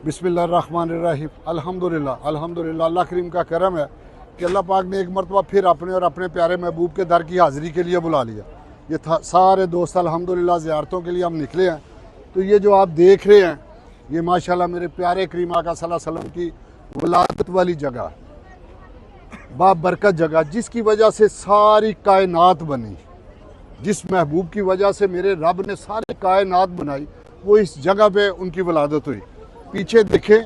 बिस्मिल्लाहिर्रहमानिर्रहीम। अल्हम्दुलिल्लाह अल्हम्दुलिल्लाह, अल्लाह करीम का करम है कि अल्लाह पाक ने एक मरतबा फिर अपने और अपने प्यारे महबूब के दर की हाज़िरी के लिए बुला लिया। ये सारे दोस्त अल्हम्दुलिल्लाह ज़ियारतों के लिए हम निकले हैं। तो ये जो आप देख रहे हैं, ये माशाल्लाह मेरे प्यारे करीम आका सल्लल्लाहु अलैहि वसल्लम की वलादत वाली जगह, बाबरकत जगह, जिसकी वजह से सारी कायनात बनी, जिस महबूब की वजह से मेरे रब ने सारी कायनात बनाई, वो इस जगह पे उनकी वलादत हुई। पीछे देखें,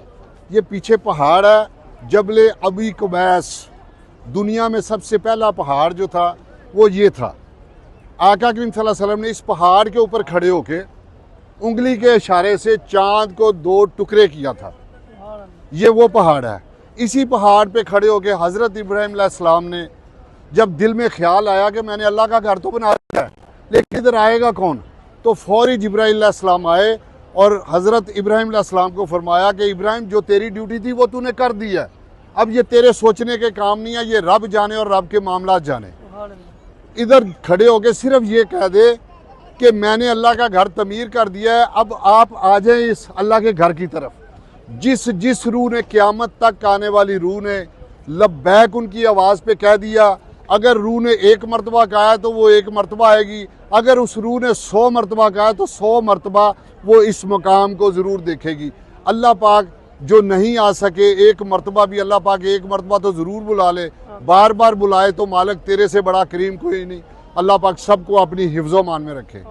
ये पीछे पहाड़ है जबले अबी कुबैस। दुनिया में सबसे पहला पहाड़ जो था वो ये था। आका करीम सल्लल्लाहु अलैहि वसल्लम ने इस पहाड़ के ऊपर खड़े होके उंगली के इशारे से चांद को 2 टुकड़े किया था। ये वो पहाड़ है। इसी पहाड़ पे खड़े होके हज़रत इब्राहीम अलैहिस्सलाम ने जब दिल में ख्याल आया कि मैंने अल्लाह का घर तो बना दिया है, लेकिन इधर आएगा कौन, तो फौरी जिब्राईल अलैहिस्सलाम आए और हज़रत इब्राहीम अलैहिस्सलाम को फरमाया कि इब्राहीम, जो तेरी ड्यूटी थी वो तूने कर दी है, अब ये तेरे सोचने के काम नहीं है, ये रब जाने और रब के मामला जाने। इधर खड़े होके सिर्फ ये कह दे कि मैंने अल्लाह का घर तमीर कर दिया है, अब आप आ जाएं इस अल्लाह के घर की तरफ। जिस रूह ने क़यामत तक आने वाली रूह ने लब्बैक उनकी आवाज़ पे कह दिया, अगर रूह ने 1 मरतबा कहा है तो वो 1 मरतबा आएगी, अगर उस रूह ने 100 मरतबा कहा है तो 100 मरतबा वो इस मकाम को ज़रूर देखेगी। अल्लाह पाक जो नहीं आ सके 1 मरतबा भी, अल्लाह पाक 1 मरतबा तो ज़रूर बुला ले, बार बार बुलाए तो मालिक तेरे से बड़ा करीम कोई नहीं। अल्लाह पाक सबको अपनी हिफ्ज़-ओ-मान में रखे।